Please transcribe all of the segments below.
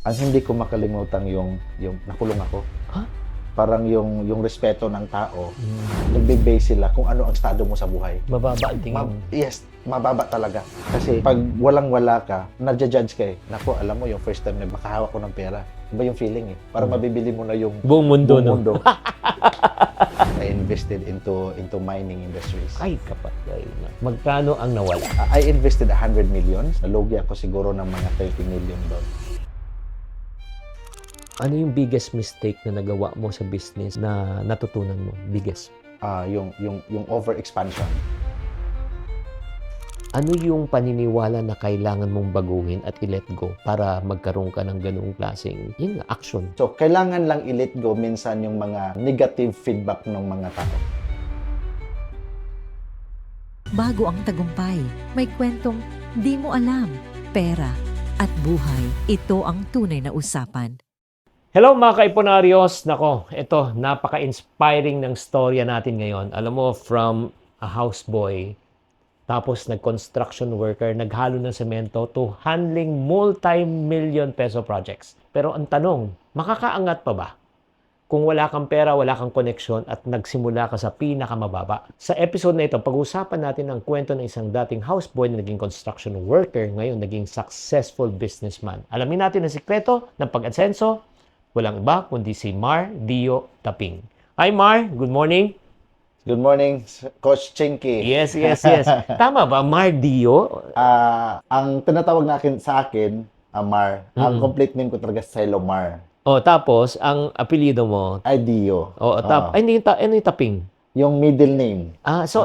Ang hindi ko makalimutan yung nakulong ako. Ha? Parang yung respeto ng tao, nagbe-base sila kung ano ang estado mo sa buhay. Mababa ang tingin. Yes, mababa talaga. Kasi pag walang-wala ka, nadja-judge ka eh. Naku, alam mo, yung first time na makahawak ko ng pera, iba yung feeling eh. Parang mabibili mo na yung Buong mundo, no? mundo. I invested into mining industries. Ay, kapatay na. Magkano ang nawala? I invested 100 million. Nalugi ako siguro ng mga 30 million doon. Ano yung biggest mistake na nagawa mo sa business na natutunan mo? Biggest. Yung over-expansion. Ano yung paniniwala na kailangan mong baguhin at i-let go para magkaroon ka ng ganung klaseng yun nga, action? So, kailangan lang i-let go minsan yung mga negative feedback ng mga tao. Bago ang tagumpay, may kwentong di mo alam. Pera at buhay, ito ang tunay na usapan. Hello mga kaiponaryos! Nako, ito, napaka-inspiring ng storya natin ngayon. Alam mo, from a houseboy, tapos nag-construction worker, naghalo ng semento to handling multi-million peso projects. Pero ang tanong, makakaangat pa ba? Kung wala kang pera, wala kang koneksyon at nagsimula ka sa pinakamababa. Sa episode na ito, pag-usapan natin ang kwento ng isang dating houseboy na naging construction worker, ngayon naging successful businessman. Alamin natin ang sikreto ng pag-asenso. Walang iba kundi si Mar Dio Taping. Hi Mar, good morning. Good morning, Coach Chinky. Yes. Tama ba, Mar Dio? Ang tinatawag sa akin, Mar, ang complete name ko talaga Selomar. O, tapos, ang apelyido mo? Ay, Dio. O, ay, ano yung Taping? Yung middle name.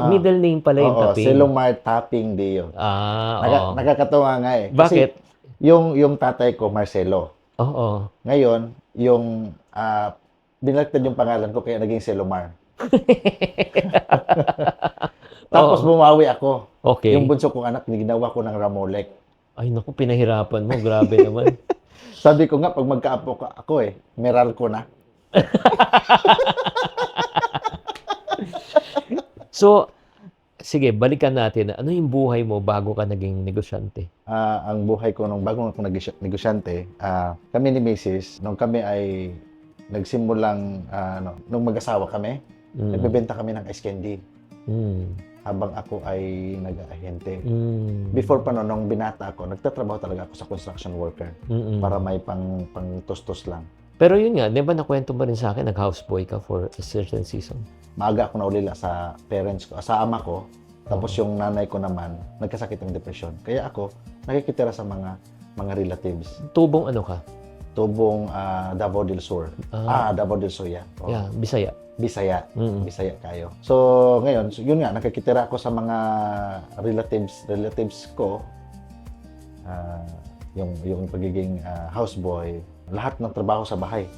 Middle name pala yung Taping. Selomar Taping Dio. Oo. Nakakatawa nga eh. Bakit? Kasi yung tatay ko, Marcelo. Oo. Ngayon, yung binaliktad yung pangalan ko kaya naging Selomar. Tapos bumawi ako. Okay. Yung bunso kong anak, ginawa ko ng Ramolek. Ay, naku, pinahirapan mo. Grabe naman. Sabi ko nga, pag magkaapo ako meral ko na. So, sige, balikan natin. Ano yung buhay mo bago ka naging negosyante? Ang buhay ko nung bago ako negosyante, kami ni Mrs., nung kami ay nagsimulang, nung mag-asawa kami, nagbebenta kami ng ice candy. Habang ako ay nag-ahente. Before pa nung binata ako, nagtatrabaho talaga ako sa construction worker para may pang-tustos lang. Pero yun nga, di ba nakwento mo rin sa akin, nag-houseboy ka for a certain season? Maaga ako naulila sa parents ko, sa ama ko, tapos yung nanay ko naman, nagkasakit ng depression. Kaya ako, nakikitira sa mga relatives. Tubong ano ka? Tubong Davao del Sur. Davao del Sur, yeah. Oh. Yeah, Bisaya. Bisaya. Bisaya kayo. So, ngayon, yun nga, nakikitira ako sa mga relatives ko. Yung pagiging houseboy, lahat ng trabaho sa bahay.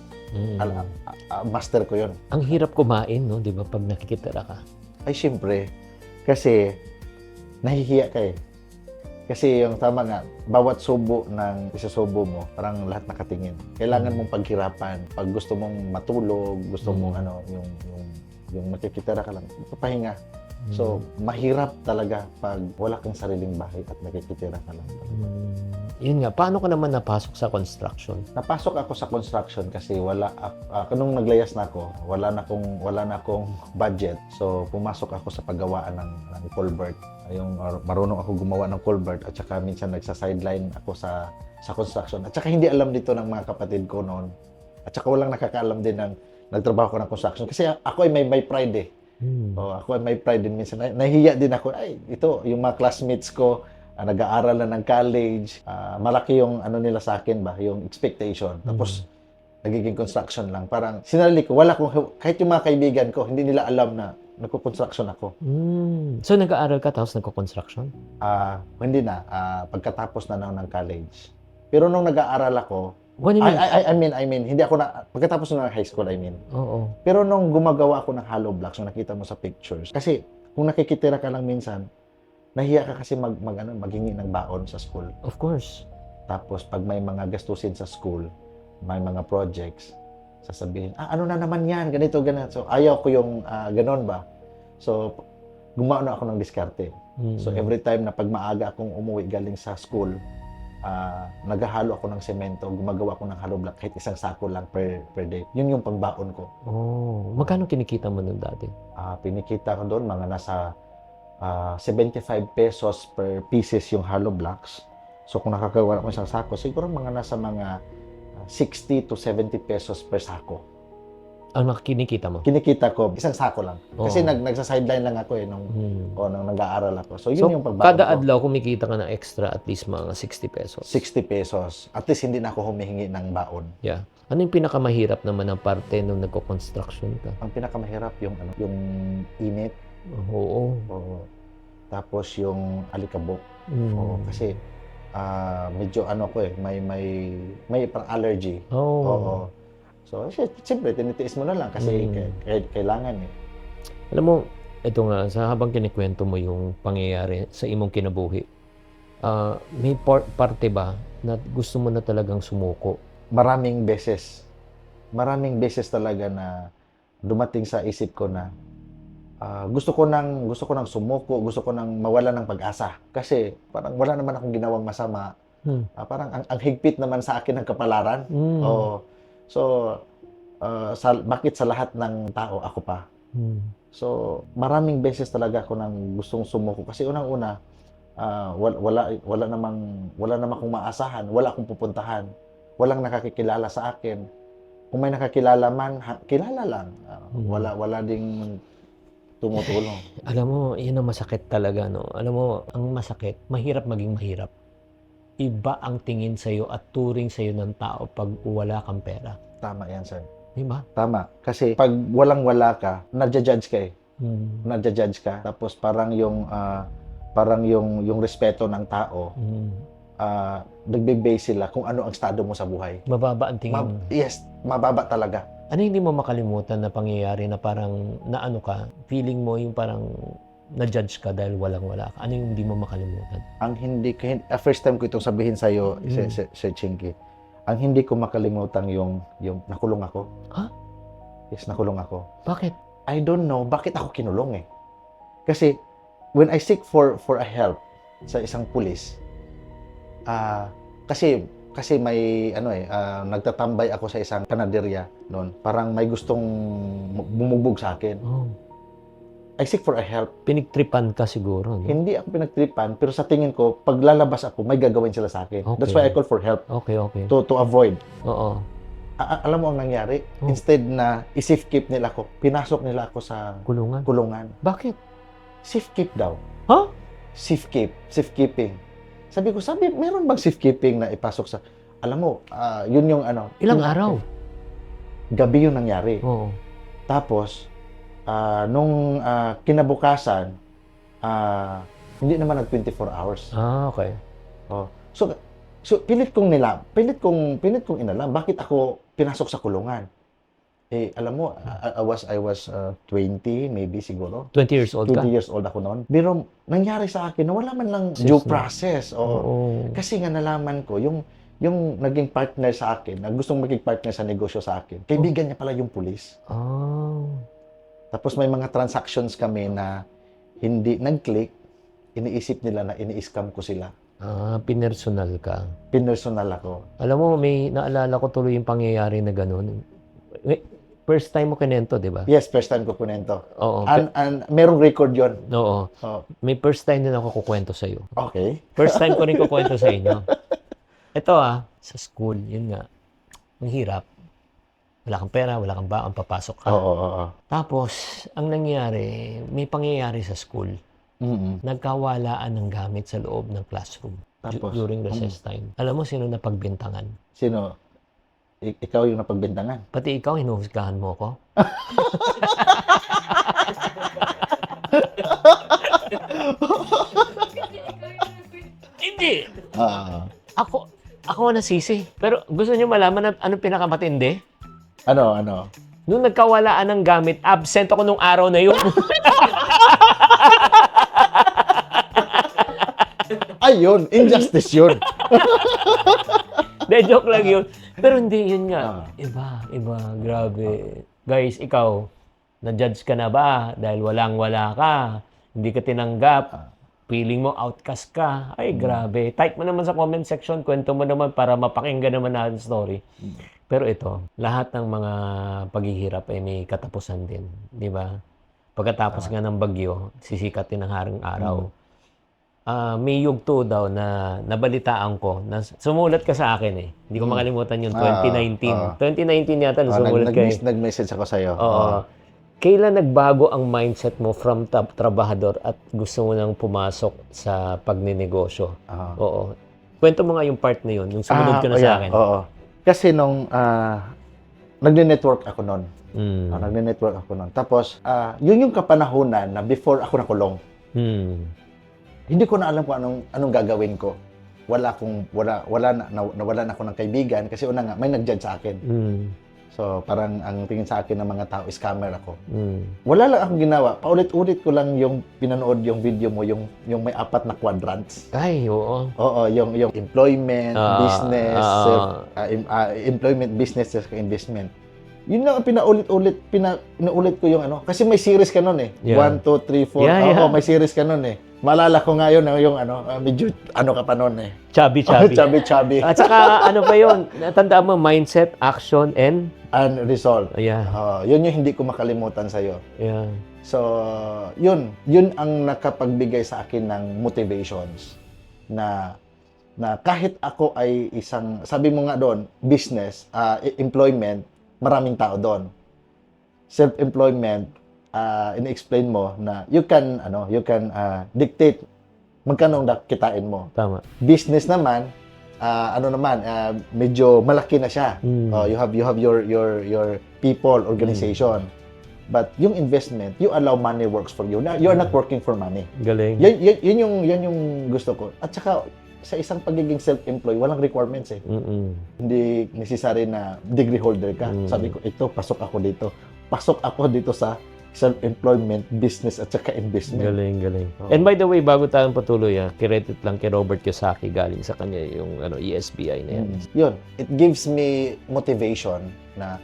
Master ko yun. Ang hirap kumain, no? Di ba, pag nakikitira ka? Ay, siyempre. Kasi, nahihiya ka eh. Kasi yung tama nga, bawat subo ng isasubo mo, parang lahat nakatingin. Kailangan mong paghirapan. Pag gusto mong matulog, gusto mong yung makikitira ka lang, papahinga. So, mahirap talaga pag wala kang sariling bahay at nakikitira ka lang. Yun nga, paano ka naman napasok sa construction? Napasok ako sa construction kasi nung naglayas na ako, wala na akong budget. So, pumasok ako sa paggawaan ng culvert. Marunong ako gumawa ng culvert at saka minsan nagsa-sideline ako sa construction. At saka hindi alam dito ng mga kapatid ko noon. At saka walang nakakaalam din ng nagtrabaho ko ng construction. Kasi ako ay may pride eh. Ako ay may pride din minsan. Nahihiya din ako. Ay, ito, yung mga classmates ko, nag-aaral na ng college. Malaki yung nila sa akin ba, yung expectation. Tapos, nagiging construction lang. Parang sinarili ko, kahit yung mga kaibigan ko, hindi nila alam na nagko-construction ako. So, nag-aaral ka tapos nagko-construction? Hindi na. Pagkatapos na ng college. Pero nung nag-aaral ako, What do you mean? I mean, hindi ako pagkatapos na ng high school, Oo. Pero nung gumagawa ako ng hollow blocks, nung nakita mo sa pictures, kasi kung nakikitira ka lang minsan, nahiya ka kasi maghingi ng baon sa school. Of course. Tapos pag may mga gastusin sa school, may mga projects, sasabihin, ano na naman yan, ganito, ganito. So ayaw ko yung ganon ba. So gumawa na ako ng diskarte. So every time na pag maaga akong umuwi galing sa school, naghahalo ako ng semento, gumagawa ako ng hollow block kahit isang sako lang per day. Yun yung pangbaon ko. Oh, magkano kinikita mo nun dati? Pinikita ko doon mga nasa 75 pesos per pieces yung hollow blocks. So kung nakagawa ako isang sako, siguro mga nasa mga 60 to 70 pesos per sako. Ang kinikita mo? Kinikita ko isang sako lang. Kasi Oo. nagsa-sideline lang ako nung nag-aaral ako. So yun So, yung pagbaon kada ko. adlaw kumikita ka ng extra at least mga 60 pesos. 60 pesos. At least hindi na ako humihingi ng baon. Yeah. Ano yung pinakamahirap naman ng parte nung nagko-construction ka? Ang pinakamahirap yung yung init. Oo. Oo. Tapos yung alikabok. Mm. Oo, kasi medyo ko may parang allergy. Oo. Oo. So, siyempre, tinitiis mo na lang kasi kailangan eh. Alam mo, ito nga, sa habang kinikwento mo yung pangyayari sa imong kinabuhi, may parte ba na gusto mo na talagang sumuko? Maraming beses talaga na dumating sa isip ko na gusto ko nang sumuko, gusto ko nang mawala ng pag-asa. Kasi parang wala naman akong ginawang masama. Parang ang higpit naman sa akin ng kapalaran. Oo. So, bakit sa lahat ng tao ako pa? So, maraming beses talaga ako nang gustong sumuko. Kasi unang-una, wala namang akong maasahan, wala akong pupuntahan, walang nakakikilala sa akin. Kung may nakakilala man, kilala lang. Wala ding tumutulong. Alam mo, yun ang masakit talaga, no? Alam mo, ang masakit, mahirap maging mahirap. Iba ang tingin sa'yo at turing sa'yo ng tao pag wala kang pera. Tama yan, sir. Diba? Tama. Kasi pag walang-wala ka, nadja-judge ka eh. Nadja-judge ka. Tapos parang yung respeto ng tao, nagbe-base sila kung ano ang estado mo sa buhay. Mababa ang tingin. Yes, mababa talaga. Ano hindi mo makalimutan na pangyayari na parang naano ka, feeling mo yung parang na-judge ka dahil walang-wala ka? Ano yung hindi mo makalimutan? First time ko itong sabihin sa'yo, Sir Chinky, ang hindi ko makalimutan yung nakulong ako. Ha? Yes, nakulong ako. Bakit? I don't know bakit ako kinulong eh. Kasi when I seek for a help sa isang pulis, kasi may nagtatambay ako sa isang panaderya noon. Parang may gustong bumugbog sa akin. Oh. I seek for a help. Pinigtripan ka siguro, no? Hindi ako pinagtripan, pero sa tingin ko, pag lalabas ako, may gagawin sila sa akin. Okay. That's why I call for help. Okay. To avoid. Oo. Alam mo ang nangyari? Oh. Instead na i-safe keep nila ako, pinasok nila ako sa kulungan. Bakit? Safe keep daw. Ha? Safe keeping. Sabi, meron bang safe keeping na ipasok sa... Alam mo, yun yung Ilang araw? Gabi yung nangyari. Oo. Tapos, nung kinabukasan, hindi naman nag-24 hours. Okay. Oh. So pilit kong inalam bakit ako pinasok sa kulungan. Eh alam mo, I was 20 maybe siguro. 20 years old ka? 20 years old ako noon. Pero nangyari sa akin na wala man lang due process. Oo. Kasi nga nalaman ko yung naging partner sa akin, na gustong maging partner sa negosyo sa akin. Kaibigan niya pala yung pulis. Tapos may mga transactions kami na hindi nag-click, iniisip nila na ini-scam ko sila. Pinersonal ka. Pinersonal ako. Alam mo, may naalala ko tuloy yung pangyayari na gano'n. First time mo kinento, di ba? Yes, first time ko kunento. Oo. And merong record yon. Oo. May first time din ako kukwento sa'yo. Okay. First time ko rin kukwento sa inyo. Ito sa school, yun nga. Ang hirap. Wala kang pera, wala kang baon, papasok ka. Oo. Tapos, ang nangyari, may pangyayari sa school. Nagkawalaan ng gamit sa loob ng classroom. Tapos? During recess time. Alam mo sino napagbintangan? Sino? Ikaw yung napagbintangan? Pati ikaw, hinuhusgahan mo ko? Hindi! Ako nasisi. Pero gusto niyo malaman na anong pinakamatindi? Ano? Nung nagkawalaan ng gamit, absent ako nung araw na yun. Ayun, injustice yun. De, joke lang yun. Pero hindi, yun nga. Iba, grabe. Guys, ikaw, na-judge ka na ba dahil walang-wala ka? Hindi ka tinanggap? feeling mo outcast ka. Ay, grabe. Type mo naman sa comment section, kwento mo naman para mapakinggan naman natin story. Pero ito, lahat ng mga paghihirap ay may katapusan din. Di ba? Pagkatapos nga ng bagyo, sisikat din ang harang araw. May yugto daw na nabalitaan ko. Na, sumulat ka sa akin eh. Hindi ko makalimutan yung 2019. 2019 yata, sumulat ka eh. Nag-message ako sa'yo. Oo. Kailan nagbago ang mindset mo from trabahador at gusto mo nang pumasok sa pagninegosyo? Oo. Kwento mo nga yung part na yun, yung sumunod ka na sa akin. Oo. Kasi nung nagne-network ako noon. Nagne-network ako noon. Tapos, yun yung kapanahunan na before ako nakulong. Hindi ko na alam kung anong gagawin ko. Wala na ako ng kaibigan kasi una nga may nag-judge sa akin. So, parang ang tingin sa akin ng mga tao, scammer ako. Wala lang akong ginawa. Paulit-ulit ko lang yung pinanood yung video mo, yung may 4 na quadrants. Ay, oo. Oo, yung employment, business, employment, business, investment. Yun lang ang pinaulit ko yung ano. Kasi may series ka nun eh. Yeah. 1, 2, 3, 4. Yeah. Oo, may series ka nun eh. Maalala ko nga yun, yung medyo ka pa nun eh. Chubby. Chubby. At saka, ano ba yun? Natandaan mo, mindset, action, and result. Yeah. Yun yung hindi ko makalimutan sa'yo. Yeah. So, yun ang nakapagbigay sa akin ng motivations na kahit ako ay isang, sabi mo nga doon, business, employment, maraming tao doon. Self-employment, in-explain mo na you can dictate magkano ang kitain mo. Tama. Business naman, medyo malaki na siya. You have your people, organization. But yung investment, you allow money works for you. You are not working for money. Galing. Yan yung gusto ko. At saka, sa isang pagiging self-employed, walang requirements eh. Hindi necessary na degree holder ka. Sabi ko, pasok ako dito. Pasok ako dito sa self-employment, business, at saka investment. Galing. And by the way, bago tayong patuloy, credit lang kay Robert Kiyosaki, galing sa kanya yung ESBI na yan. Yun. It gives me motivation na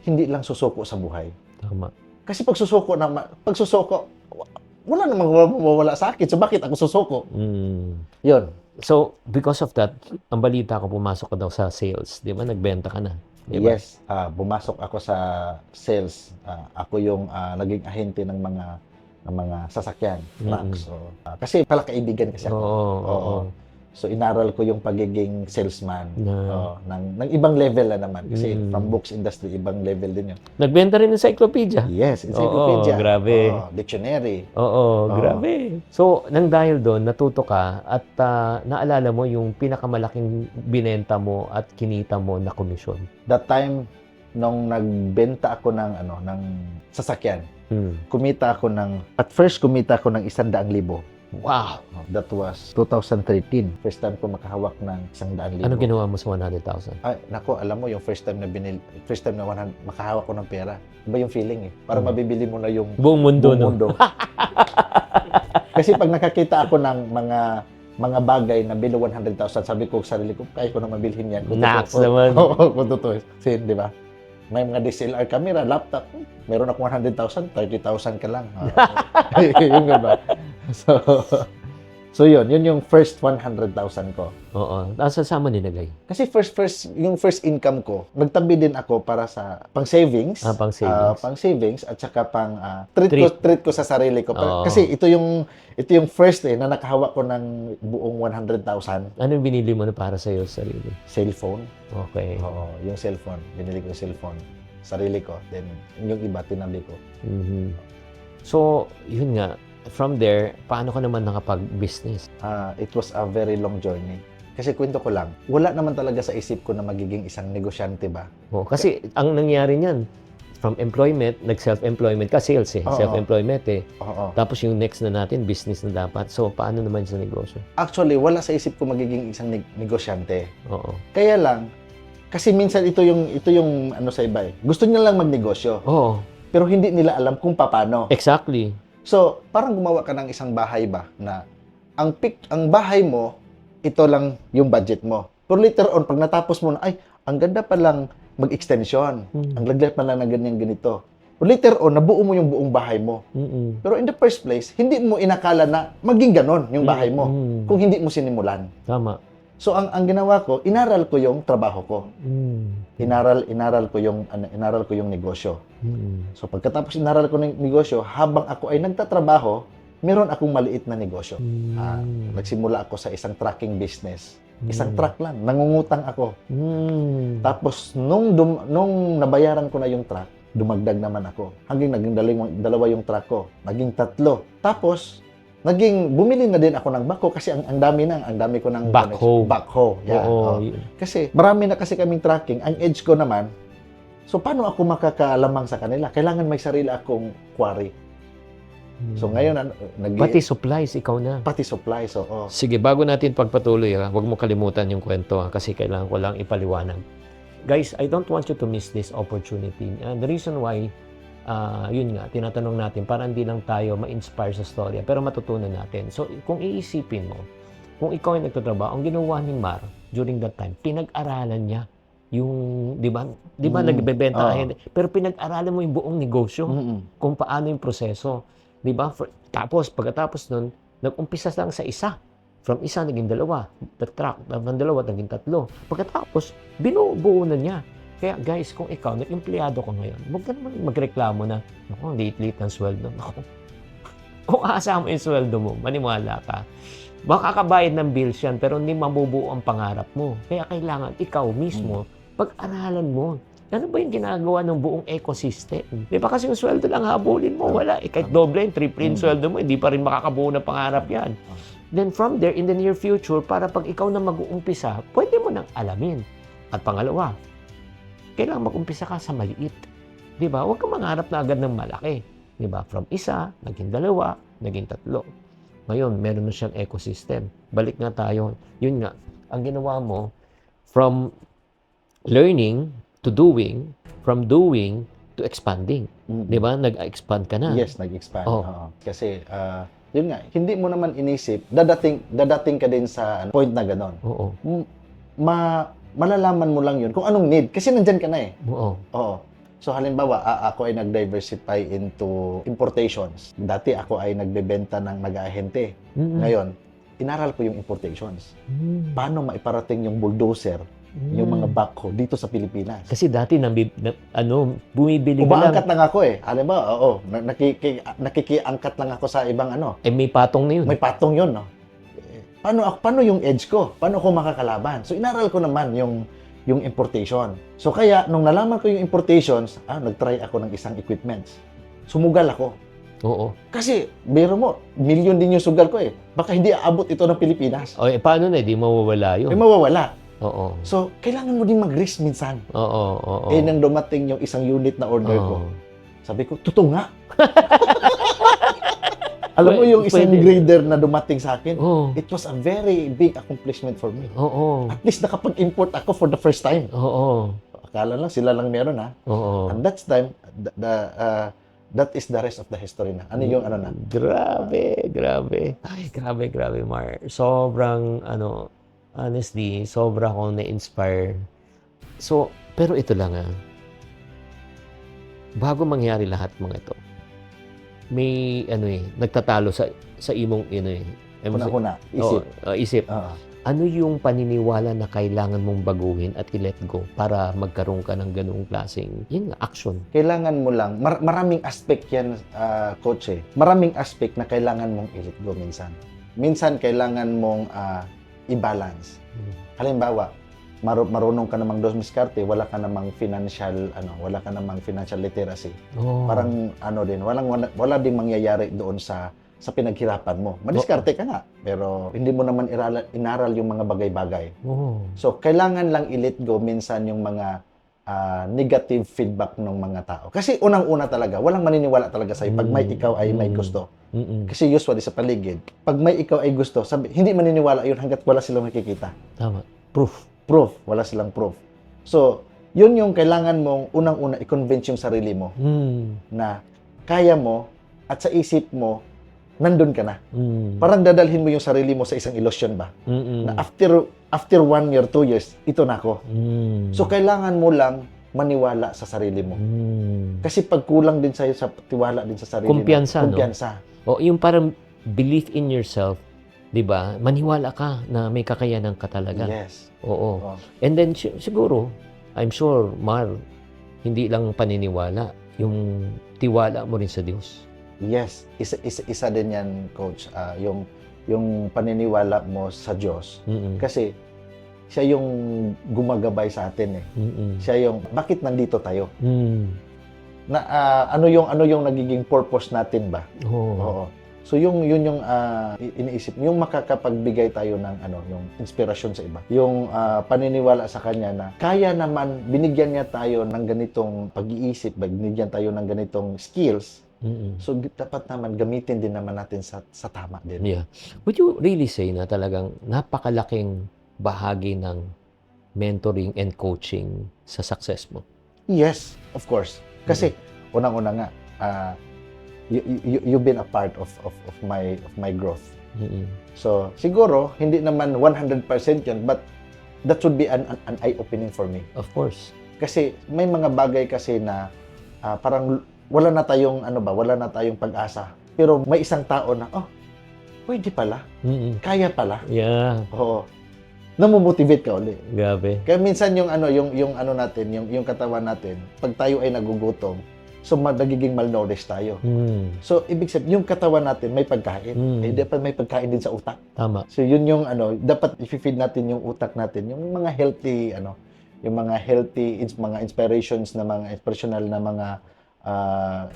hindi lang susuko sa buhay. Tama. Kasi pag susuko, wala namang mawawala sa akin. So, bakit ako susuko? Yun. So, because of that, ang balita ko, pumasok ka daw sa sales. Di ba? Nagbenta ka na. Diba? Yes, bumasok ako sa sales. Ako yung naging ahente ng mga sasakyan, trucks. So, kasi pala kaibigan kasi ako. Oo. So inaral ko yung pagiging salesman ng ibang level na naman kasi from books industry ibang level din yun. Nagbenta rin ng encyclopedia. Yes, encyclopedia. Oo, grabe. Dictionary. Oo, grabe. So, nang dahil doon, natuto ka at naalala mo yung pinakamalaking binenta mo at kinita mo na komisyon. That time, nung nagbenta ako ng sasakyan, at first kumita ako ng 100,000. Wow! That was 2013. First time ko makahawak ng 100,000. Ano ginawa mo sa 100,000? Ay, nako, alam mo yung first time na makahawak ko ng pera. Iba yung feeling eh. Para mabibili mo na yung buong mundo. Kasi pag nakakita ako ng mga bagay na below 100,000, sabi ko sa sarili ko, kaya ko na mabilhin yan. Nax naman. Oo, kung totoo. Kasi, di ba? May mga DSLR camera, laptop. Meron ako 100,000, 30,000 ka lang. Yung ba? So yun yung first 100,000 ko. Oo. Saan mo nilagay? Kasi yung first income ko, nagtabi din ako para sa pang-savings. Pang-savings at saka treat ko sa sarili ko. Kasi ito yung first na nakahawak ko ng buong 100,000. Ano binili mo na para sa iyo sarili? Cellphone. Okay. Oo, yung cellphone. Binili ko yung cellphone. Sarili ko. Then, yung iba, tinabi ko. So, yun nga. From there, paano ka naman nakapag-business? It was a very long journey. Kasi kwento ko lang, wala naman talaga sa isip ko na magiging isang negosyante ba? Kasi ang nangyari niyan, from employment, nag-self-employment ka, sales self-employment Oo. Tapos yung next na natin, business na dapat. So, paano naman sa negosyo? Actually, wala sa isip ko magiging isang negosyante. Oo. Kaya lang, kasi minsan ito yung sa iba eh. Gusto nila lang magnegosyo. Oo. Pero hindi nila alam kung paano. Exactly. So, parang gumawa ka ng isang bahay ba na ang bahay mo, ito lang yung budget mo. Pero later on, pag natapos mo na, ay, ang ganda pa lang mag-extension. Ang ganda pa lang na ganyan ganito. Later on, nabuo mo yung buong bahay mo. Mm-mm. Pero in the first place, hindi mo inakala na maging ganon yung bahay mo Mm. kung hindi mo sinimulan. Tama. So ang ginawa ko, inaral ko yung trabaho ko. Mm. Inaral ko yung negosyo. Mm. So pagkatapos inaral ko ng negosyo, habang ako ay nagtatrabaho, meron akong maliit na negosyo. Nagsimula ako sa isang trucking business. Isang truck lang, nangungutang ako. Mm. Tapos nung nabayaran ko na yung truck, dumagdag naman ako. Hanggang naging dalawa yung truck ko, naging 3. Tapos bumili na din ako ng backhoe kasi ang dami ko ng Backhoe. Backhoe. Yeah. Oo. Kasi marami na kasi kaming trucking. Ang edge ko naman, so paano ako makakalamang sa kanila? Kailangan may sarili akong quarry. So ngayon, Pati supplies, ikaw na. pati supplies. So, Sige, bago natin pagpatuloy, huwag mo kalimutan yung kwento kasi kailangan ko lang ipaliwanag. Guys, I don't want you to miss this opportunity. And the reason why, yun nga, tinatanong natin para hindi lang tayo ma-inspire sa storya, pero matutunan natin. So, kung iisipin mo, kung ikaw ay nagtatrabaho, ang ginawa ni Mar during that time, pinag-aralan niya yung, di ba, nagbebenta ka, pero pinag-aralan mo yung buong negosyo, kung paano yung proseso. Di ba? Tapos, pagkatapos nun, nag-umpisa lang sa isa. From isa, naging 2. The truck, ng 2, naging 3. Pagkatapos, binubuo na niya. Kaya guys, kung ikaw, nag-empleyado ka ngayon, huwag ka naman magreklamo na, naku, liit-liit ang sweldo. Naku, kung aasa mo yung sweldo mo, maniwala ka. Makakabayad ng bills yan, pero hindi mabubuo ang pangarap mo. Kaya kailangan ikaw mismo, pag-aralan mo. Ano ba yung ginagawa ng buong ecosystem? Di ba kasi yung sweldo lang habulin mo, wala. Kahit doble, triple yung sweldo mo, hindi pa rin makakabuo ng pangarap yan. Then from there, in the near future, para pag ikaw na mag-uumpisa, pwede mo nang alamin. At pangalawa, kailangan mag-umpisa ka sa maliit. Di ba? Huwag kang mangarap na agad ng malaki. Di ba? From isa, naging 2, naging 3. Ngayon, meron na siyang ecosystem. Balik nga tayo. Yun nga, ang ginawa mo, from learning to doing, from doing to expanding. Di ba? Nag-expand ka na. Yes, nag-expand. Oh. Oo. Kasi, yun nga, hindi mo naman inisip, dadating ka din sa point na ganon. Oo. Malalaman mo lang yun kung anong need. Kasi nandyan ka na eh. Oo. Oo. So halimbawa, ako ay nag-diversify into importations. Dati ako ay nagbebenta ng mag-ahente. Ngayon, inaral ko yung importations. Paano maiparating yung bulldozer, yung mga backhoe dito sa Pilipinas. Kasi dati bumibili ka lang. Umaangkat lang ako eh. Alam mo, nakikiangkat lang ako sa ibang May patong na yun. May patong yun, no? Paano yung edge ko? Paano ako makakalaban? So inaral ko naman yung importation. So kaya nung nalaman ko yung importations, nagtry ako ng isang equipments. Sumugal ako. Oo. Kasi biro mo, milyon din yung sugal ko eh. Baka hindi aabot ito ng Pilipinas. O, paano na? Di mawawala yun. May mawawala. Oo. So kailangan mo din mag-risk minsan. Oo. Nang dumating yung isang unit na order ko, Oo. sabi ko, totoo nga. Alam mo yung isang grader na dumating sa akin, it was a very big accomplishment for me. Oo. At least nakapag-import ako for the first time. Oo. Akala lang sila lang meron ha. Oo. And that's time, that is the rest of the history na. Ano yung na? Grabe. Ay, grabe, Mar. Sobrang, honestly, sobra akong na-inspire. So, pero ito lang bago mangyari lahat mga ito, may, nagtatalo sa imong, Kuna-kuna, isip. Isip. Oo. Ano yung paniniwala na kailangan mong baguhin at i-let go para magkaroon ka ng ganung klaseng, action? Kailangan mo lang, maraming aspect yan, coach eh. Maraming aspect na kailangan mong i-let go minsan. Minsan, kailangan mong i-balance. Halimbawa, marunong ka namang dumiskarte, wala ka namang financial literacy. Oh. Parang wala ding mangyayari doon sa pinaghirapan mo. Madiskarte ka nga, pero hindi mo naman inaral yung mga bagay-bagay. Oh. So, kailangan lang i-let go minsan yung mga negative feedback ng mga tao. Kasi unang-una talaga, walang maniniwala talaga sa'yo pag may ikaw ay may gusto. Kasi usually sa paligid, pag may ikaw ay gusto, hindi maniniwala yun hanggat wala silang nakikita. Tama. Proof. Wala silang proof. So, yun yung kailangan mong unang-una i-convince yung sarili mo na kaya mo at sa isip mo, nandun ka na. Parang dadalhin mo yung sarili mo sa isang illusion ba? Na after 1 year, 2 years, ito na ako. So, kailangan mo lang maniwala sa sarili mo. Mm. Kasi pag kulang din sa'yo sa tiwala din sa sarili Kumpiyansa, mo, no? kumpiyansa. O yung parang belief in yourself, 'di ba? Maniwala ka na may kakayanan ka talaga. Yes. Oo. Oh. And then siguro, I'm sure, Mar, hindi lang paniniwala, yung tiwala mo rin sa Diyos. Yes. Isa din yan, Coach. Yung paniniwala mo sa Diyos. Mm-mm. Kasi siya yung gumagabay sa atin eh. Mm-mm. Siya yung, bakit nandito tayo? Mm. Na, ano yung nagiging purpose natin ba? Oo. Oo. So yun yung iniisip, yung makakapagbigay tayo ng yung inspirasyon sa iba. Yung paniniwala sa kanya na kaya naman binigyan niya tayo ng ganitong pag-iisip, binigyan tayo ng ganitong skills. Mm-mm. So dapat naman gamitin din naman natin sa tama din. Yeah. Would you really say na talagang napakalaking bahagi ng mentoring and coaching sa success mo? Yes, of course. Kasi unang-una nga you've been a part of my growth. Mm-mm. So siguro hindi naman 100% 'yun, but that would be an eye-opening for me. Of course. Kasi may mga bagay kasi na parang wala na tayong pag-asa. Pero may isang tao na, pwede pala, Mm-mm. kaya pala. Yeah. Oo. Namomotivate ka uli. Grabe. Kaya minsan yung katawan natin, pag tayo ay nagugutom, so nagiging malnourished tayo. Mm. So ibig sabihin, yung katawan natin may pagkain. Mm. Dapat may pagkain din sa utak. Tama. So yun yung dapat i-feed natin yung utak natin, yung mga healthy mga inspirations na mga inspirational na mga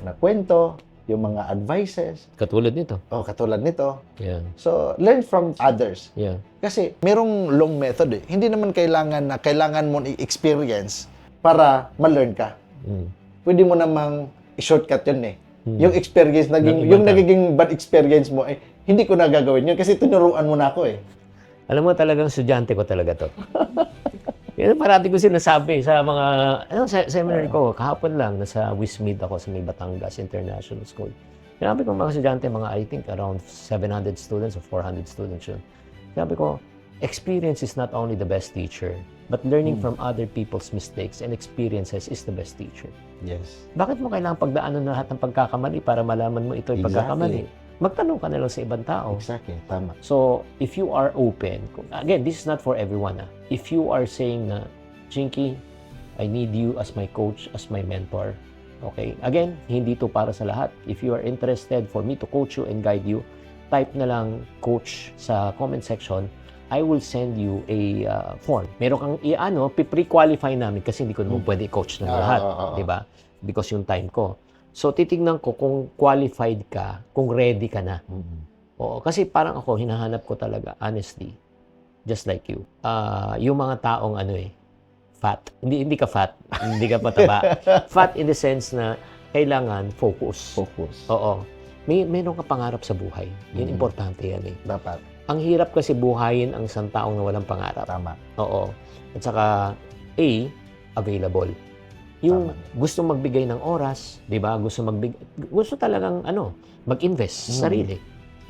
na kwento, yung mga advices. Katulad nito. Katulad nito. Yeah. So learn from others. Yeah. Kasi merong long method eh. Hindi naman kailangan mo i-experience para ma-learn ka. Mm. Pwede mo namang i-shortcut yun eh. Mm. Yung experience, yung Nag-iba ka. nagiging bad experience mo, hindi ko na gagawin yun kasi tinuruan mo na ako eh. Alam mo, talagang estudyante ko talaga to. Yan parati ko sinasabi sa mga sa seminar ko. Kahapon lang, nasa Wismid ako sa may Batangas International School. Sinabi ko mga estudyante, I think around 700 students or 400 students yun. Sabi ko, experience is not only the best teacher, but learning from other people's mistakes and experiences is the best teacher. Yes. Bakit mo kailangang pagdaanan na lahat ng pagkakamali para malaman mo ito ay pagkakamali? Magtanong ka na lang sa ibang tao. Exactly. Tama. So, if you are open, again, this is not for everyone. If you are saying na, Chinky, I need you as my coach, as my mentor. Okay? Again, hindi to para sa lahat. If you are interested for me to coach you and guide you, type na lang coach sa comment section. I will send you a form. Meron kang pre-qualify namin kasi hindi ko naman pwede i-coach ng lahat. Diba? Because yung time ko. So, titignan ko kung qualified ka, kung ready ka na. Oo, kasi parang ako, hinahanap ko talaga, honestly, just like you. Yung mga taong fat. Hindi ka fat, hindi ka mataba. Fat in the sense na kailangan focus. Oo. Meron ka pangarap sa buhay. Yun, importante yan eh. Dapat. Ang hirap kasi buhayin ang isang taong na walang pangarap. Tama. Oo. At saka, available. Yung gusto magbigay ng oras, 'di ba? Gusto talagang mag-invest sa sarili,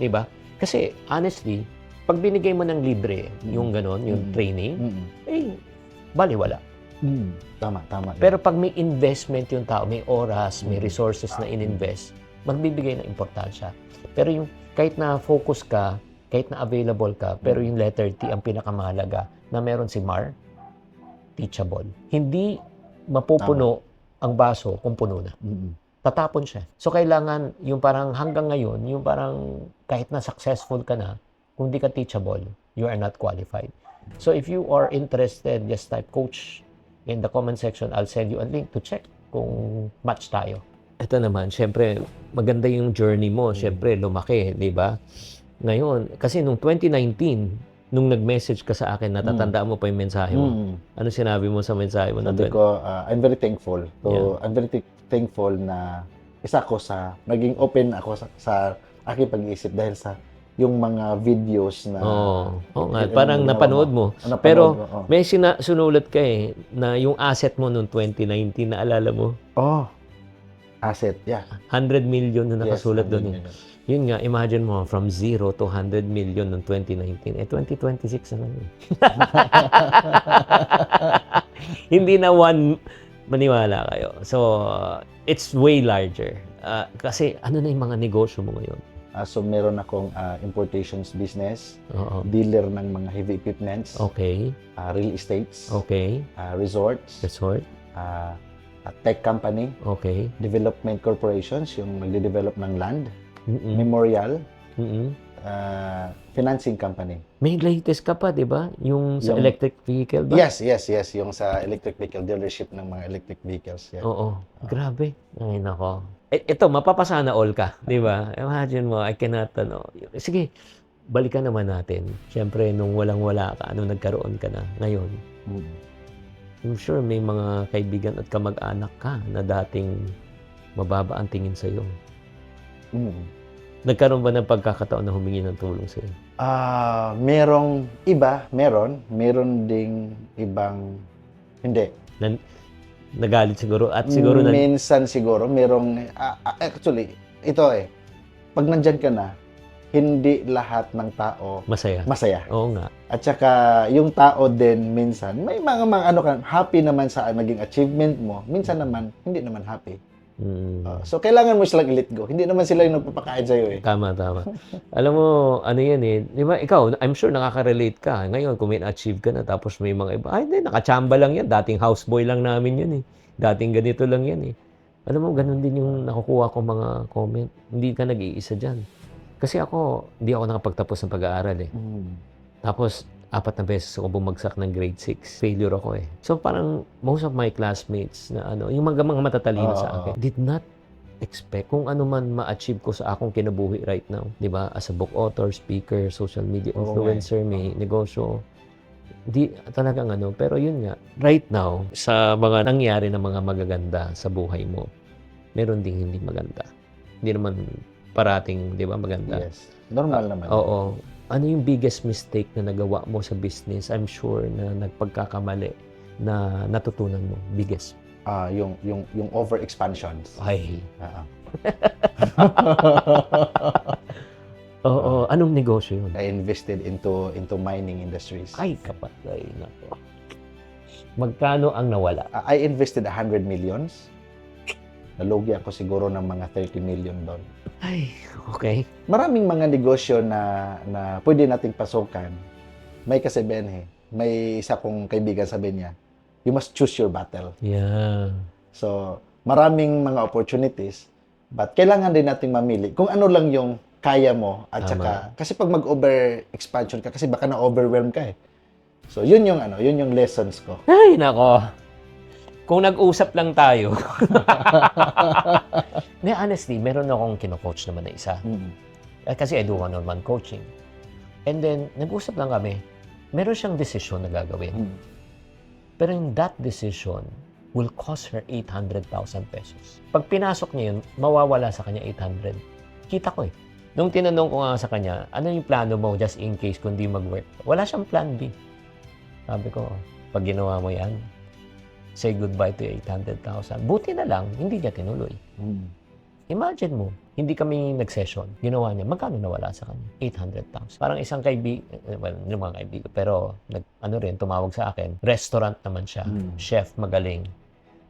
'di ba? Kasi honestly, pag binigay mo ng libre, yung yung training, baliwala. Tama. Pero pag may investment yung tao, may oras, may resources na in-invest, magbibigay ng importansya. Pero yung kahit na focus ka, kahit na available ka, pero yung letter T ang pinakamahalaga na meron si Mar, teachable. Hindi mapupuno ang baso kung puno na. Tatapon siya. So, kailangan yung parang hanggang ngayon, yung parang kahit na successful ka na, kung di ka teachable, you are not qualified. So, if you are interested, just type coach in the comment section. I'll send you a link to check kung match tayo. Ito naman, syempre, maganda yung journey mo. Syempre, lumaki, di ba? Ngayon, kasi nung 2019, nung nag-message ka sa akin, natatandaan mo pa yung mensahe mo. Ano sinabi mo sa mensahe mo? Sabi ko, I'm very thankful. So, I'm very thankful na naging open ako sa aking pag-iisip dahil sa yung mga videos na... Oo nga, parang napanood mo. Pero may sinulat ka na yung asset mo noong 2019, naalala mo? Asset, yeah. 100 million na nakasulat doon. Yun nga, imagine mo, from 0 to 100 million noong 2019. 2026 na lang. Hindi na Maniwala kayo. So, it's way larger. Kasi ano na yung mga negosyo mo ngayon? So meron akong importations business, Oo. dealer ng mga heavy equipments, Okay. real estates, Okay. resorts, Resort. a tech company, Okay. development corporations, yung nagde-develop ng land, Mm-mm. memorial, Mm-mm. financing company. May latest ka pa, di ba? Yung sa Yung- electric vehicle ba? Yes, yung sa electric vehicle dealership ng mga electric vehicles. Yeah. Oo. Grabe. Ay, nako. Ito, mapapasana all ka, di ba? Imagine mo, I cannot, Sige, balikan naman natin. Siyempre, nung walang-wala ka, nung nagkaroon ka na, ngayon, Mm. I'm sure may mga kaibigan at kamag-anak ka na dating mababa ang tingin sa'yo. Mm. Nagkaroon ba ng pagkakataon na humingi ng tulong sa'yo? Merong iba, meron ding ibang hindi. Nagalit siguro at siguro na... Minsan siguro merong actually ito pag nandyan ka na, hindi lahat ng tao Masaya. masaya. Oo nga. At saka yung tao din minsan may mga ano ka, happy naman sa naging achievement mo, minsan naman hindi naman happy. So kailangan mo silang i-let go. Hindi naman sila yung nagpapakain sa iyo Tama. Alam mo, ano yan di ba, ikaw, I'm sure nakaka-relate ka. Ngayon, kung may achieve ka na, tapos may mga iba, hindi, nakachamba lang yan. Dating houseboy lang namin yan Dating ganito lang yan Alam mo, ganun din yung nakukuha ko mga comment. Hindi ka nag-iisa dyan. Kasi hindi ako nakapagtapos ng pag-aaral Tapos, 4 na beses ako bumagsak ng grade 6. Failure ako So, parang most of my classmates na yung mga matatalino sa akin, did not expect kung ano man ma-achieve ko sa akong kinabuhi right now. Di ba? As a book author, speaker, social media influencer, may negosyo. Di talagang Pero yun nga, right now, sa mga nangyari na mga magaganda sa buhay mo, meron ding hindi maganda. Hindi naman parating, di ba, maganda. Yes. Normal naman. Oo. Ano yung biggest mistake na nagawa mo sa business? I'm sure na nagpagkakamali na natutunan mo. Biggest. Yung over-expansions. Ay. Oo. Oo. Anong negosyo yun? I invested into mining industries. Ay, kapatay na to. Magkano ang nawala? I invested 100 millions. Nalugi ako siguro ng mga 30 million doon. Ay, okay. Maraming mga negosyo na pwede nating pasukan. May kasabihan May isa kong kaibigan sabi niya, you must choose your battle. Yeah. So, maraming mga opportunities, but kailangan din nating mamili kung ano lang yung kaya mo at Tama. saka kasi pag mag-over expansion ka kasi baka na-overwhelm ka So, yun yung lessons ko. Ay, nako. Kung nag-usap lang tayo. Honestly, meron akong kino-coach naman na isa. Kasi I do one-on-one coaching. And then, nag-usap lang kami. Meron siyang decision na gagawin. Pero yung that decision will cost her 800,000 pesos. Pag pinasok niya yun, mawawala sa kanya 800. Kita ko Nung tinanong ko nga sa kanya, ano yung plano mo just in case kung di mag-work? Wala siyang plan B. Sabi ko, pag ginawa mo yan, say goodbye to 800,000. Buti na lang, hindi niya tinuloy. Imagine mo, hindi kami nag-session. Ginawa niya, magkano nawala sa kanya? 800,000. Parang isang kaibigan, yung mga kaibigan, pero tumawag sa akin. Restaurant naman siya. Chef, magaling.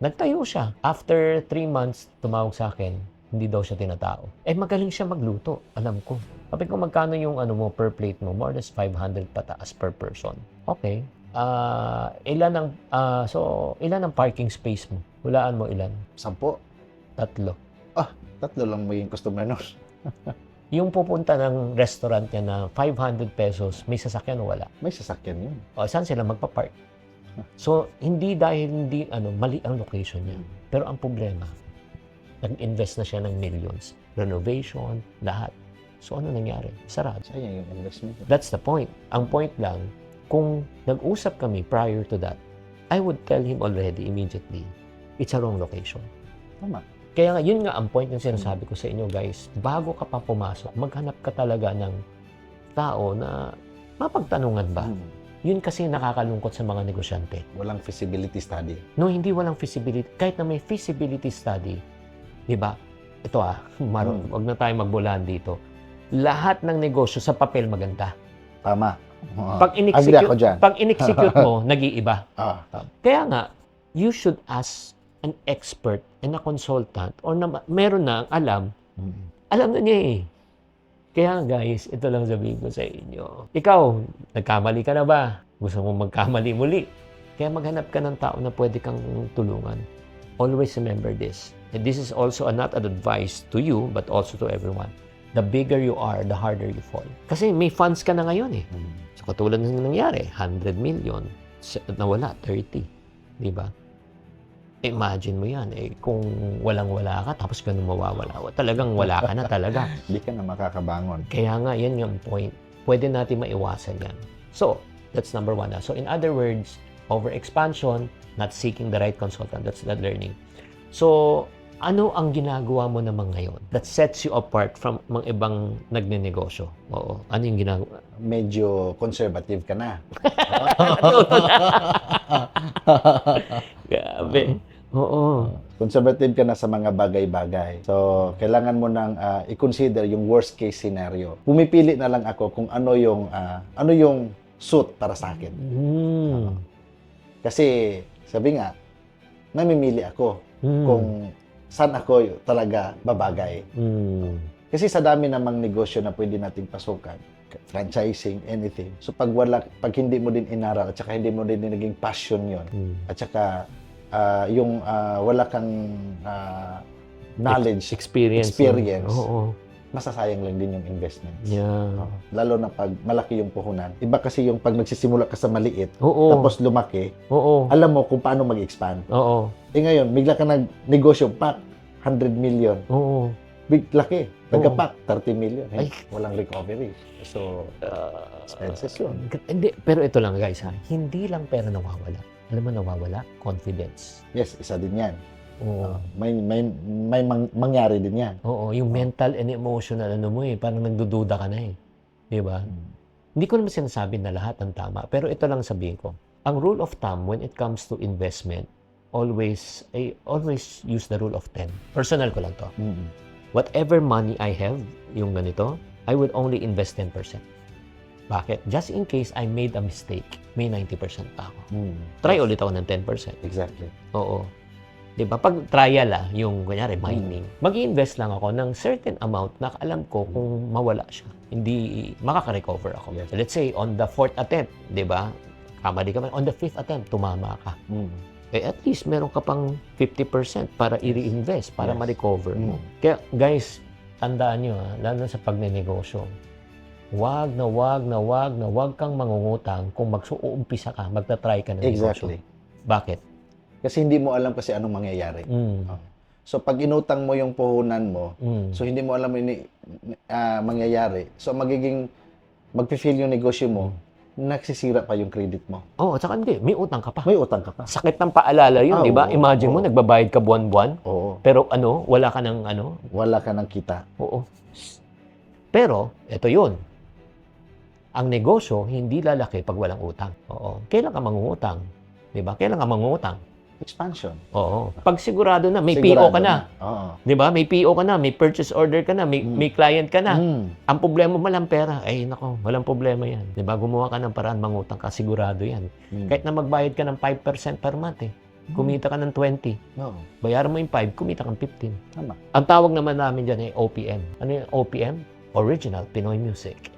Nagtayo siya. After 3 months, tumawag sa akin. Hindi daw siya tinatao. Magaling siya magluto. Alam ko. Sabi ko, magkano yung per plate mo? More than 500 pataas per person. Okay. Ilan ang parking space mo? Hulaan mo ilan? 10. 3. 3 lang mo yung customer nun. Yung pupunta ng restaurant niya na 500 pesos, may sasakyan o wala? May sasakyan yun. Saan sila magpa-park? So, hindi dahil mali ang location niya. Pero ang problema, nag-invest na siya ng millions. Renovation, lahat. So, ano nangyari? Sarado. Sayang yung investment. That's the point. Ang point lang, kung nag-usap kami prior to that, I would tell him already, immediately, it's a wrong location. Tama. Kaya nga, yun nga ang point yung sinasabi ko sa inyo, guys. Bago ka pa pumasok, maghanap ka talaga ng tao na mapagtanungan ba? Yun kasi nakakalungkot sa mga negosyante. Walang feasibility study. No, hindi walang feasibility. Kahit na may feasibility study, di ba? Ito wag na tayo magbulaan dito. Lahat ng negosyo sa papel maganda. Tama. Pag Agree ako dyan. in-execute mo, nag-iiba. Kaya nga, you should ask an expert and a consultant or na, meron na ang alam, Mm. alam na niya eh. Kaya guys, ito lang sabihin ko sa inyo. Ikaw, nagkamali ka na ba? Gusto mong magkamali muli? Kaya maghanap ka ng tao na pwede kang tulungan. Always remember this. And this is also not an advice to you, but also to everyone. The bigger you are, the harder you fall. Kasi may funds ka na ngayon eh. Mm. So katulad ng nangyari, 100 million, nawala, 30. Di ba? Imagine mo yan, eh, kung walang-wala ka, tapos ganun mawawala. Talagang wala ka na talaga. Hindi ka na makakabangon. Kaya nga, yan yung point. Pwede natin maiwasan yan. So, that's number one. So, in other words, over-expansion, not seeking the right consultant. That's not learning. So, ano ang ginagawa mo naman ngayon that sets you apart from mga ibang nagnenegosyo? Oo. Ano yung ginagawa? Medyo conservative ka na. Grabe. Oo. Conservative ka na sa mga bagay-bagay. So, kailangan mo nang i-consider yung worst case scenario. Pumipili na lang ako kung ano yung suit para sa akin. Kasi, sabi nga, namimili ako kung saan ako talaga babagay. Kasi sa dami namang negosyo na pwede nating pasukan, franchising, anything. So pag hindi mo din inaral at saka hindi mo din naging passion yon, at saka wala kang knowledge, experience. Oo. masasayang lang din yung investments. Yeah. Lalo na pag malaki yung puhunan. Iba kasi yung pag nagsisimula ka sa maliit, Oo. tapos lumaki, Oo. alam mo kung paano mag-expand. Oo. Eh ngayon, bigla ka nag-negosyo, pak, 100 million. Oo. Big laki. Nagka-pack, 30 million. Ay. Walang recovery. So, expenses yun. Hindi, pero ito lang guys ha, hindi lang pera nawawala. Alam mo nawawala? Confidence. Yes, isa din yan. Oo. May mangyari din yan. Oo, yung mental and emotional ano mo eh, parang nagdududa ka na eh. Di ba? Hindi ko naman sinasabi na lahat ang tama, pero ito lang sabihin ko. Ang rule of thumb when it comes to investment, always use the rule of 10. Personal ko lang to. Whatever money I have, yung ganito, I would only invest 10%. Bakit? Just in case I made a mistake, may 90% pa ako. Try ulit ako ng 10%. Exactly. Oo. Diba? Pag trial yung kunyari mining, mag-i-invest lang ako ng certain amount na alam ko kung mawala siya. Hindi makaka-recover ako. Yes. Let's say, on the 4th attempt, diba? Kamali ka man. On the 5th attempt, tumama ka. Eh, at least meron ka pang 50% para i-reinvest, para Yes. ma-recover mo. Kaya, guys, tandaan nyo, lalo na sa pagnenegosyo, wag kang mangungutang kung mag-uumpisa ka, magta-try ka ng negosyo. Exactly. Bakit? Kasi hindi mo alam kasi anong mangyayari. So, pag inutang mo yung puhunan mo, so hindi mo alam mangyayari. So, magpi-fail yung negosyo mo, nagsisira pa yung credit mo. At saka hindi, may utang ka pa. May utang ka pa. Sakit ng paalala yun, di ba? Oo, Imagine mo, nagbabayad ka buwan-buwan, Oo. pero wala ka ng Wala ka ng kita. Oo. Pero, ito yun. Ang negosyo, hindi lalaki pag walang utang. Oo. Kailan ka mangungutang? Di ba? Kailan ka mangungutang? Expansion. Oo. Pag sigurado na, may Sigurado PO ka na. Oo. Di ba? May PO ka na, may purchase order ka na, may client ka na. Ang problema mo lang pera. Ay, nako, walang problema yan. Di ba? Gumawa ka ng paraan, mangutang ka, sigurado yan. Kahit na magbayad ka ng 5% per month kumita ka ng 20. Oo. Bayaran mo yung 5, kumita kang 15. Tama. Ang tawag naman namin dyan ay OPM. Ano yung OPM? Original Pinoy Music.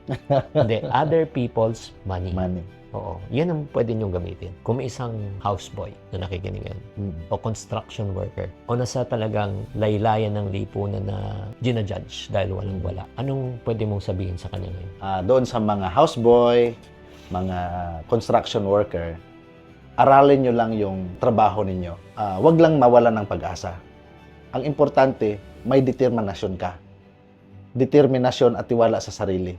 Hindi, other people's money. Money. Oo. Yan ang pwede niyong gamitin. Kung may isang houseboy na nakikinig ngayon, o construction worker, o nasa talagang laylayan ng lipunan na ginajudge dahil walang-wala, anong pwede mong sabihin sa kanya ngayon? Doon sa mga houseboy, mga construction worker, aralin nyo lang yung trabaho ninyo. Wag lang mawalan ng pag-asa. Ang importante, may determinasyon ka. Determinasyon at tiwala sa sarili.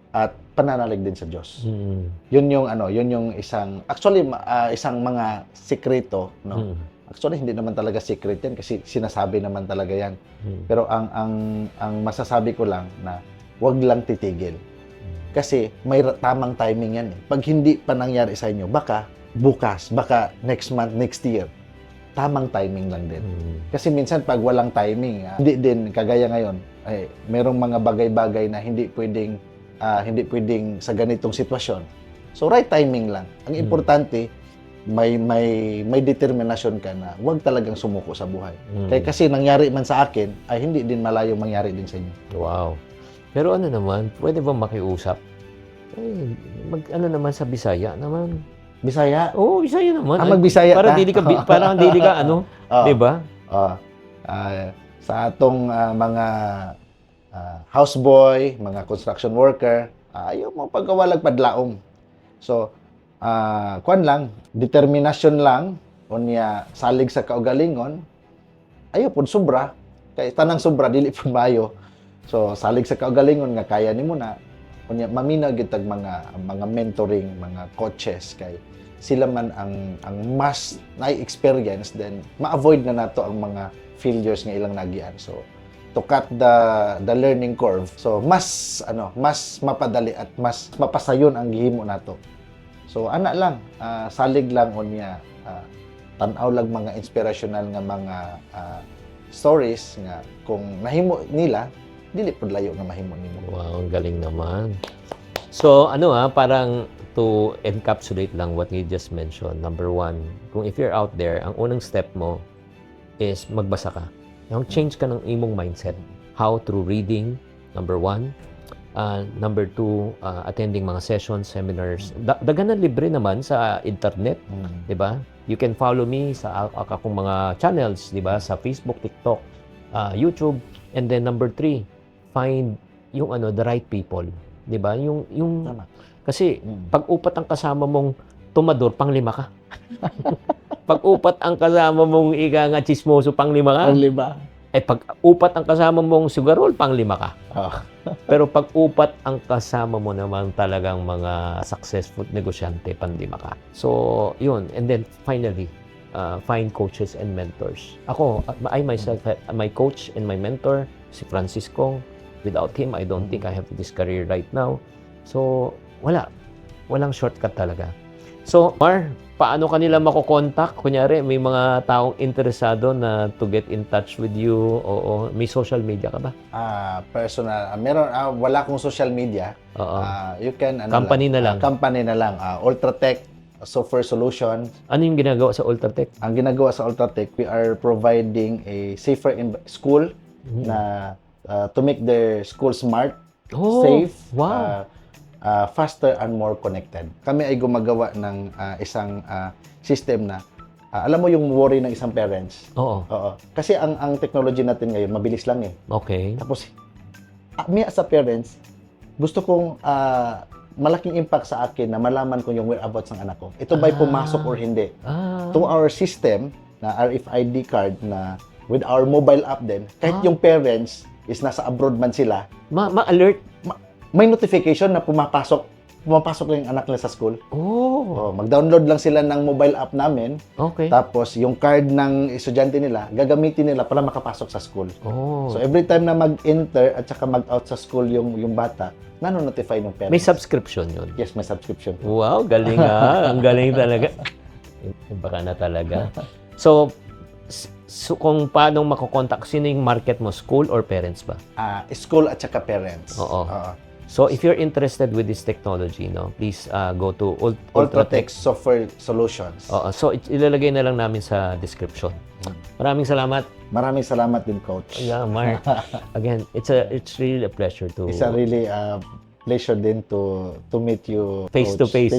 At pananalig din sa Diyos. Yun yung isang isang mga sikreto, no. Actually hindi naman talaga secret yan kasi sinasabi naman talaga yan. Pero ang masasabi ko lang na wag lang titigil. Kasi may tamang timing yan eh. Pag hindi pa nangyari sa inyo, baka bukas, baka next month, next year. Tamang timing lang din. Kasi minsan pag walang timing, hindi din kagaya ngayon, merong mga bagay-bagay na hindi pwedeng sa ganitong sitwasyon. So right timing lang. Ang importante, may determinasyon ka na huwag talagang sumuko sa buhay. Mm. Kaya kasi nangyari man sa akin, ay hindi din malayo mangyari din sa inyo. Wow. Pero ano naman, pwede ba makiusap? Ano naman sa Bisaya naman? Bisaya? Oo, Bisaya naman. Magbisaya para ka? dili ka, parang dili ka, Oo. di ba? Sa atong mga houseboy, mga construction worker, ayaw mo pagkawalag padlaom. So, kuan lang, determinasyon lang, unya salig sa kaugalingon, ayaw pud sobra. Kay tanang sobra, dili pud maayo. So, salig sa kaugalingon nga kaya nimo na, unya maminaw gyud tag mga mentoring, mga coaches kay sila man ang mas na-experience, then ma-avoid na nato ang mga failures nga ilang nagian. So, to cut the learning curve. So, mas mapadali at mas mapasayon ang gihimo nato. So, ana lang, salig lang unya, tan-aw lang mga inspirational nga mga stories nga kung nahimo nila, dili pud layo nga mahimo nimo. Wow, ang galing naman. So, parang to encapsulate lang what you just mentioned. Number one, kung if you're out there, ang unang step mo is magbasa ka. Yung change ka ng imong mindset. How? Through reading, number one. Number two, attending mga sessions, seminars. Daganan libre naman sa internet, di ba? You can follow me sa akong mga channels, di ba? Sa Facebook, TikTok, YouTube. And then number three, find yung the right people, 'di ba? Yung Tama. kasi pag upat ang kasama mong tumador, panglima ka. Pag upat ang kasama mong nga chismoso, panglima ka. Panglima. Pag upat ang kasama mong sugarol, panglima ka. Oh. Pero pag upat ang kasama mo naman talagang mga successful negosyante, panlima ka. So, yun. And then finally, find coaches and mentors. Ako, I myself, my coach and my mentor, si Francisco. Without him, I don't think I have this career right now. So, walang shortcut talaga. So, Mar, paano kanila makokontak? Kunyari, may mga taong interesado na to get in touch with you. Oo, may social media ka ba? Personal. Meron, wala akong social media. Oo. You can, Company na lang. Company na lang. Ultratech Software Solution. Ano yung ginagawa sa Ultratech? Ang ginagawa sa Ultratech, we are providing a safer school na to make their school smart, safe, wow. Faster and more connected. Kami ay gumagawa ng isang system na alam mo yung worry ng isang parents. Oo. Kasi ang technology natin ngayon mabilis lang eh. Okay. Tapos me as a parents, gusto kong malaking impact sa akin na malaman ko yung whereabouts ng anak ko. Ito ba'y pumasok or hindi? To our system na RFID card na with our mobile app din, kahit yung parents is nasa abroad man sila, Ma-alert. may notification na pumapasok lang yung anak nila sa school. Mag-download lang sila ng mobile app namin. Okay. Tapos yung card ng estudyante nila, gagamitin nila para makapasok sa school. So every time na mag-enter at saka mag-out sa school yung bata, nano-notify ng parents. May subscription yun. Yes, may subscription. Wow, galing Ang galing talaga. Baka na talaga. So kung paano makokontak, sino yung market mo? School or parents ba? School at saka parents. Oo. So if you're interested with this technology, please go to Ultratech Software Solutions. So ilalagay na lang namin sa description. Maraming salamat. Maraming salamat din, Coach. Yeah, Mark. Again, it's really a pleasure to... It's a really pleasure din to meet you face to face.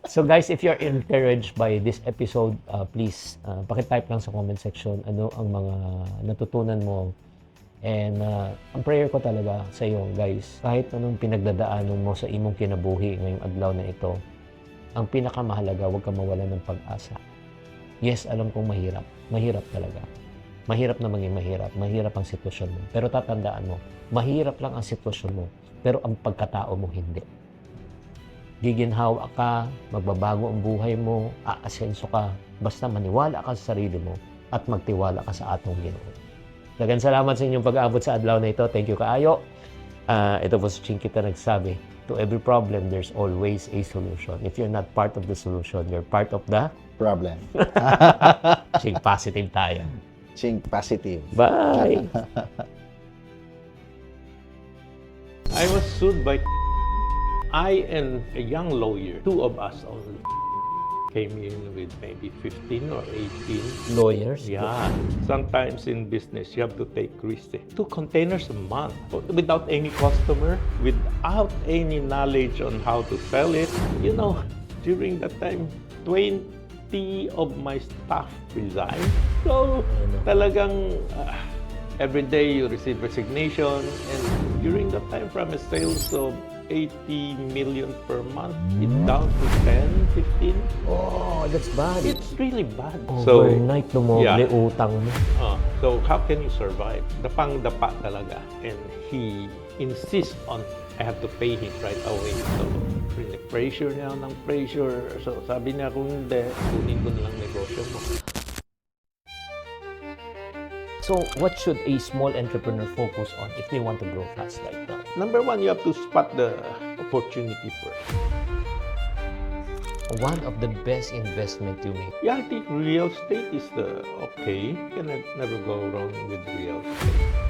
So guys, if you're encouraged by this episode, please paki-type lang sa comment section ano ang mga natutunan mo. And ang prayer ko talaga sa iyo, guys, kahit anong pinagdadaanan mo sa imong kinabuhi ngayong adlaw na ito, ang pinakamahalaga, huwag kang mawalan ng pag-asa. Yes, alam kong mahirap. Mahirap talaga. Mahirap na maging mahirap. Mahirap ang sitwasyon mo. Pero tatandaan mo, mahirap lang ang sitwasyon mo, pero ang pagkatao mo hindi. Giginhawa ka, magbabago ang buhay mo, aasenso ka, basta maniwala ka sa sarili mo at magtiwala ka sa atong Ginoo. Daghang salamat sa inyong pag-aabot sa adlaw na ito. Thank you kaayo. Ito po si Chinkita nagsabi, to every problem, there's always a solution. If you're not part of the solution, you're part of the problem. Chink positive tayo. Chink positive. Bye! I was sued by I and a young lawyer, two of us only. came in with maybe 15 or 18. Lawyers? Yeah. Sometimes in business, you have to take risks. 2 containers a month without any customer, without any knowledge on how to sell it. You know, during that time, 20 of my staff resigned. So, talagang every day you receive resignation. And during that time, from a sales of 80 million per month, it's down to 10, 15. Oh, that's bad. It's really bad. Overnight, dumoble yeah. utang mo. So how can you survive? Dapang-dapa talaga. And he insists on, I have to pay him right away. So, pressure niya ng pressure. So, sabi niya kung hindi, kunin ko na lang negosyo mo. So, what should a small entrepreneur focus on if they want to grow fast right now? Number one, you have to spot the opportunity first. One of the best investment you make. Yeah, I think real estate is the okay. You can never go wrong with real estate.